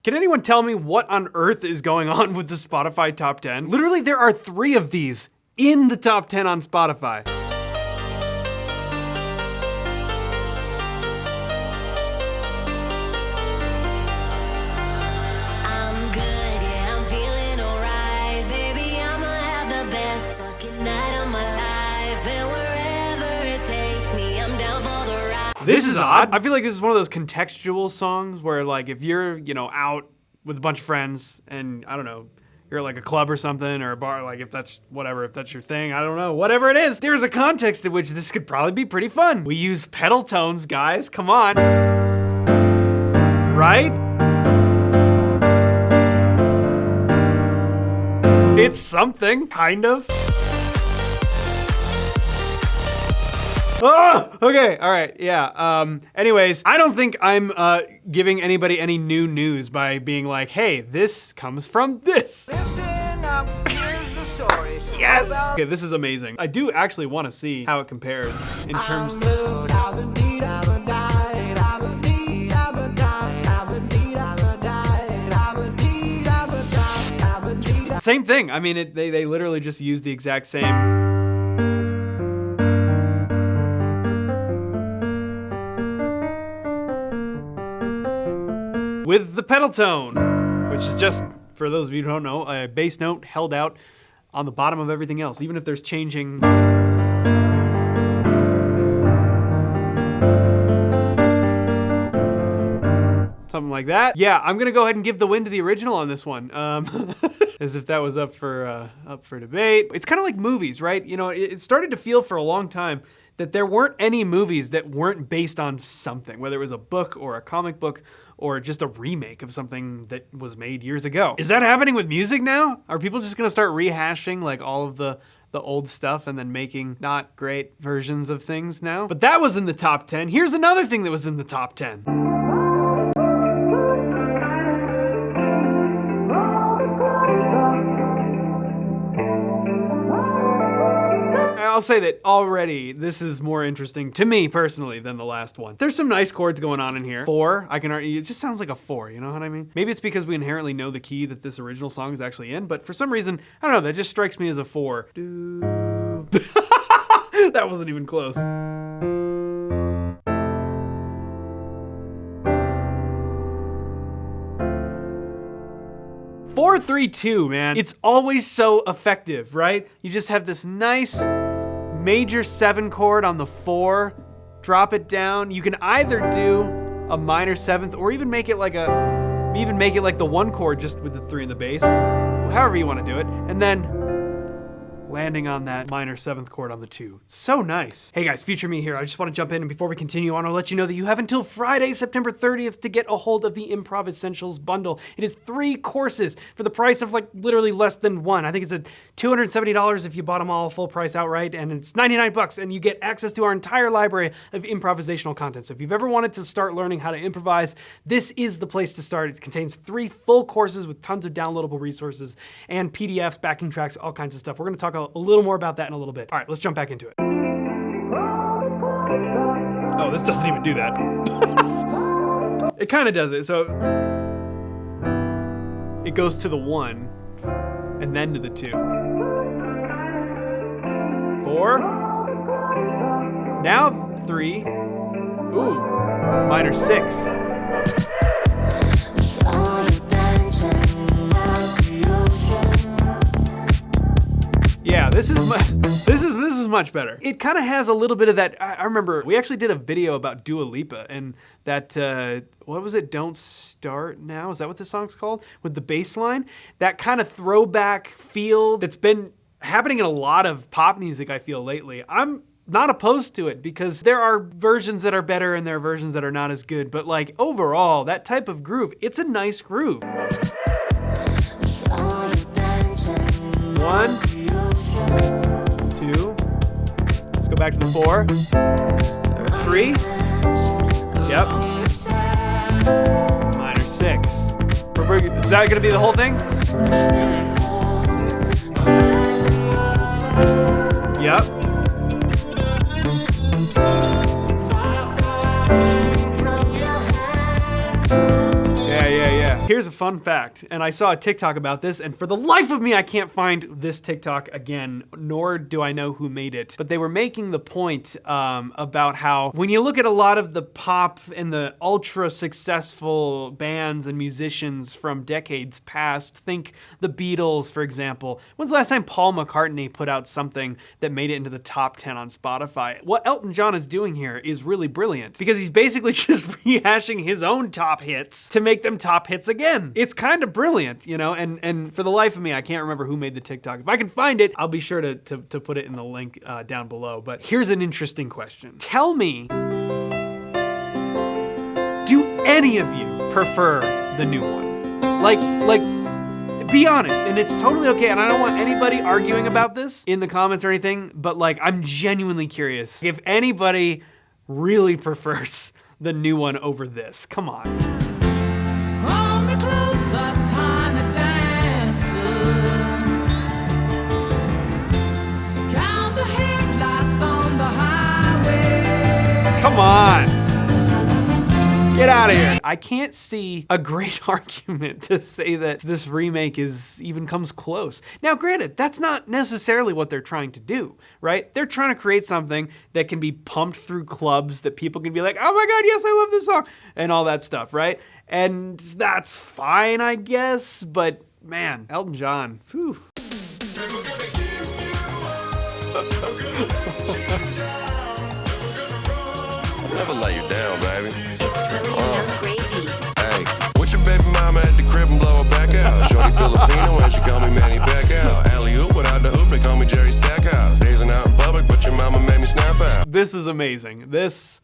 Can anyone tell me what on earth is going on with the Spotify top 10? Literally, there are 3 of these in the top 10 on Spotify. I'm good, yeah, I'm feeling alright. Baby, I'ma have the best fucking night of my life. And wherever it takes me, I'm down for the ride. This is odd. I feel like this is one of those contextual songs where, like, if you're, out with a bunch of friends and, I don't know, you're at like a club or something or a bar, like if that's your thing, I don't know, whatever it is, there's a context in which this could probably be pretty fun. We use pedal tones, guys, come on. Right? It's something, kind of. Oh, okay, all right, yeah. Anyways, I don't think I'm giving anybody any new news by being like, hey, this comes from this. Listen up, here's the story. Yes! Okay, this is amazing. I do actually want to see how it compares in terms. Same thing. I mean, they literally just use the exact same. With the pedal tone, which is just, for those of you who don't know, a bass note held out on the bottom of everything else, even if there's changing. Something like that. Yeah, I'm gonna go ahead and give the win to the original on this one. As if that was up for debate. It's kind of like movies, right? It started to feel for a long time that there weren't any movies that weren't based on something, whether it was a book or a comic book or just a remake of something that was made years ago. Is that happening with music now? Are people just gonna start rehashing like all of the old stuff and then making not great versions of things now? But that was in the top 10. Here's another thing that was in the top 10. I'll say that already this is more interesting to me personally than the last one. There's some nice chords going on in here. 4, I can argue, it just sounds like a 4, you know what I mean? Maybe it's because we inherently know the key that this original song is actually in, but for some reason, I don't know, that just strikes me as a 4. That wasn't even close. Four, 3, 2, man. It's always so effective, right? You just have this nice major 7 chord on the 4, drop it down. You can either do a minor 7th or even make it like the 1 chord just with the 3 in the bass, however you want to do it, and then landing on that minor 7th chord on the 2. So nice. Hey guys, Future Me here. I just want to jump in, and before we continue on, I'll let you know that you have until Friday, September 30th to get a hold of the Improv Essentials bundle. It is 3 courses for the price of like literally less than 1. I think it's at $270 if you bought them all full price outright, and it's $99, and you get access to our entire library of improvisational content. So if you've ever wanted to start learning how to improvise, this is the place to start. It contains 3 full courses with tons of downloadable resources and PDFs, backing tracks, all kinds of stuff. We're going to talk a little more about that in a little bit. All right, let's jump back into it. Oh, this doesn't even do that. It kind of does it. So it goes to the 1 and then to the 2. 4. Now 3. Ooh, minor 6. Yeah, this is much better. It kind of has a little bit of that. I remember we actually did a video about Dua Lipa and that, what was it? Don't Start Now? Is that what this song's called? With the bass line? That kind of throwback feel that's been happening in a lot of pop music, I feel, lately. I'm not opposed to it because there are versions that are better and there are versions that are not as good. But like overall, that type of groove, it's a nice groove. 1, 2, let's go back to the 4, 3, yep, minor 6. Is that gonna be the whole thing? Yep. Yeah. Here's a fun fact, and I saw a TikTok about this, and for the life of me, I can't find this TikTok again, nor do I know who made it. But they were making the point about how when you look at a lot of the pop and the ultra successful bands and musicians from decades past, think the Beatles, for example. When's the last time Paul McCartney put out something that made it into the top 10 on Spotify? What Elton John is doing here is really brilliant because he's basically just rehashing his own top hits to make them top hits again. It's kind of brilliant, you know, and for the life of me, I can't remember who made the TikTok. If I can find it, I'll be sure to put it in the link down below. But here's an interesting question. Tell me, do any of you prefer the new one? Like, be honest, and it's totally okay, and I don't want anybody arguing about this in the comments or anything, but like, I'm genuinely curious if anybody really prefers the new one over this. Come on. Hold me closer, tiny dancer. Count the headlights on the highway. Come on. Get out of here. I can't see a great argument to say that this remake even comes close. Now, granted, that's not necessarily what they're trying to do, right? They're trying to create something that can be pumped through clubs that people can be like, oh my God, yes, I love this song, and all that stuff, right? And that's fine, I guess, but man, Elton John, whew. Never let you down, baby. Gravy. Hey, with your baby mama at the crib and blow her back out. Shorty Filipino and she call me Manny Pacquiao. Alley-oop without the hoop, they call me Jerry Stackhouse. Dazing out in public, but your mama made me snap out. This is amazing. This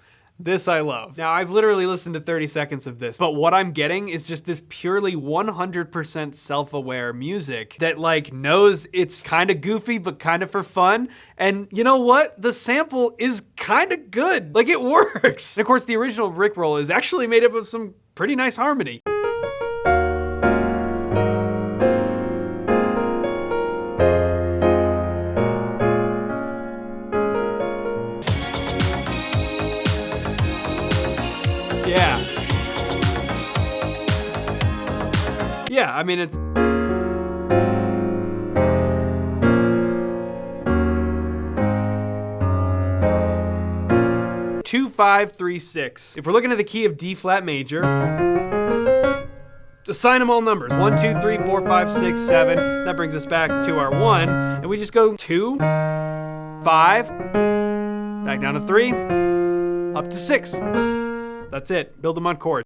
I love. Now, I've literally listened to 30 seconds of this, but what I'm getting is just this purely 100% self-aware music that like knows it's kind of goofy, but kind of for fun. And you know what? The sample is kind of good. Like, it works. And of course, the original Rickroll is actually made up of some pretty nice harmony. Yeah, I mean, it's... Two, 5, 3, 6. If we're looking at the key of D flat major, assign them all numbers. 1, 2, 3, 4, 5, 6, 7. That brings us back to our 1, and we just go 2, 5, back down to 3, up to 6. That's it. Build them on chords.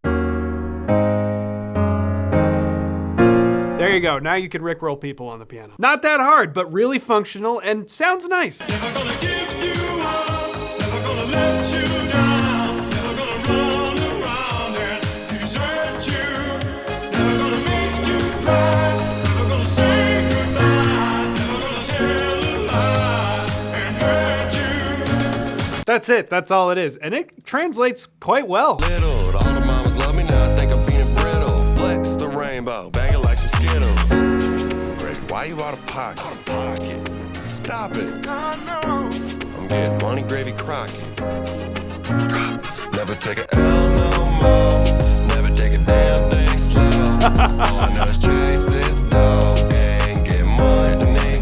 There you go. Now you can Rickroll people on the piano. Not that hard, but really functional and sounds nice. Never gonna give you up, never gonna let you down, never gonna run around and desert you, never gonna make you cry, never gonna say goodbye, never gonna tell a lie and hurt you. That's it. That's all it is. And it translates quite well. Little, all the mamas love me now. I think I'm being brittle. Flex the rainbow, bag it like some Skittles. Gravy, why you out of pocket? Stop it. I know. I'm getting money, gravy, Crockett. Drop. Never take a L no more. Never take a damn thing slow. All I know is chase this dough. Ain't get money to me.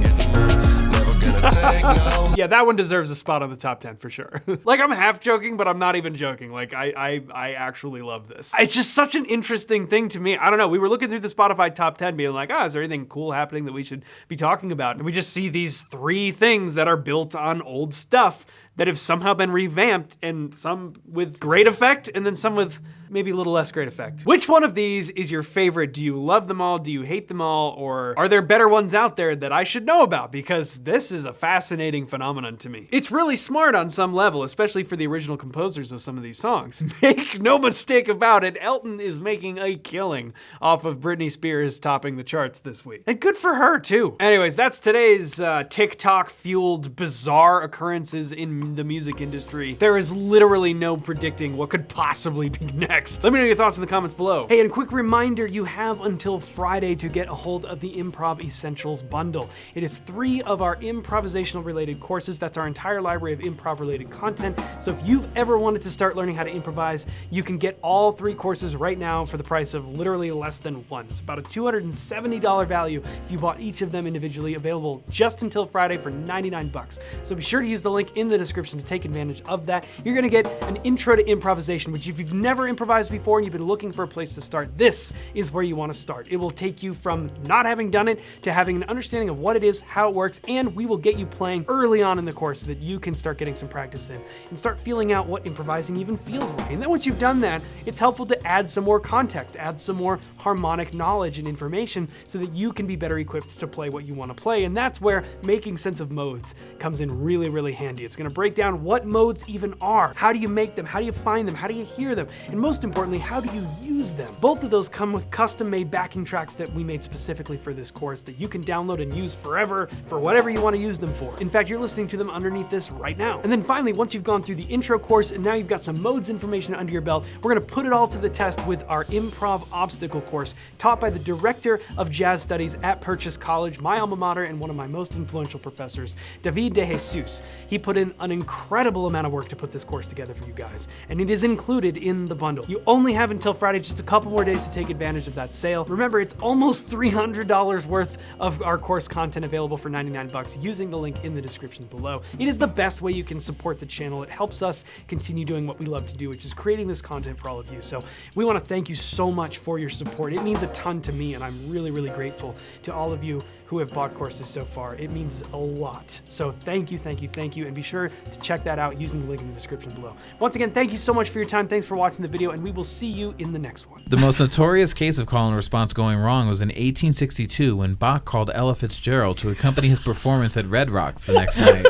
Never gonna take no. Yeah, that one deserves a spot on the top 10 for sure. Like, I'm half joking, but I'm not even joking. Like, I actually love this. It's just such an interesting thing to me. I don't know. We were looking through the Spotify top 10 being like, is there anything cool happening that we should be talking about? And we just see these 3 things that are built on old stuff that have somehow been revamped, and some with great effect, and then some with maybe a little less great effect. Which one of these is your favorite? Do you love them all? Do you hate them all? Or are there better ones out there that I should know about? Because this is a fascinating phenomenon to me. It's really smart on some level, especially for the original composers of some of these songs. Make no mistake about it, Elton is making a killing off of Britney Spears topping the charts this week. And good for her, too. Anyways, that's today's TikTok-fueled bizarre occurrences in in the music industry. There is literally no predicting what could possibly be next. Let me know your thoughts in the comments below. Hey, and a quick reminder, you have until Friday to get a hold of the Improv Essentials bundle. It is 3 of our improvisational related courses. That's our entire library of improv related content. So if you've ever wanted to start learning how to improvise, you can get all 3 courses right now for the price of literally less than one. It's about a $270 value if you bought each of them individually, available just until Friday for $99. So be sure to use the link in the description to take advantage of that. You're gonna get an intro to improvisation, which if you've never improvised before and you've been looking for a place to start, this is where you wanna start. It will take you from not having done it to having an understanding of what it is, how it works, and we will get you playing early on in the course so that you can start getting some practice in and start feeling out what improvising even feels like. And then once you've done that, it's helpful to add some more context, add some more harmonic knowledge and information so that you can be better equipped to play what you want to play. And that's where making sense of modes comes in really, really handy. It's going to break down what modes even are. How do you make them? How do you find them? How do you hear them? And most importantly, how do you use them? Both of those come with custom-made backing tracks that we made specifically for this course that you can download and use forever for whatever you want to use them for. In fact, you're listening to them underneath this right now. And then finally, once you've gone through the intro course and now you've got some modes information under your belt, we're going to put it all to the test with our improv obstacle course taught by the director of jazz studies at Purchase College, my alma mater, and one of my most influential professors, David De Jesus. He put in an incredible amount of work to put this course together for you guys, and it is included in the bundle. You only have until Friday, just a couple more days to take advantage of that sale. Remember, it's almost $300 worth of our course content available for $99 using the link in the description below. It is the best way you can support the channel. It helps us continue doing what we love to do, which is creating this content for all of you. So we want to thank you so much for your support. It means a ton to me, and I'm really, really grateful to all of you who have bought courses so far. It means a lot. So thank you, thank you, thank you, and be sure to check that out using the link in the description below. Once again, thank you so much for your time. Thanks for watching the video, and we will see you in the next one. The most notorious case of call and response going wrong was in 1862 when Bach called Ella Fitzgerald to accompany his performance at Red Rocks the next night.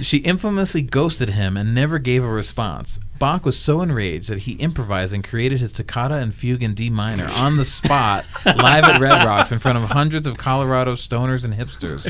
She infamously ghosted him and never gave a response. Bach was so enraged that he improvised and created his toccata and fugue in D minor on the spot, live at Red Rocks in front of hundreds of Colorado stoners and hipsters.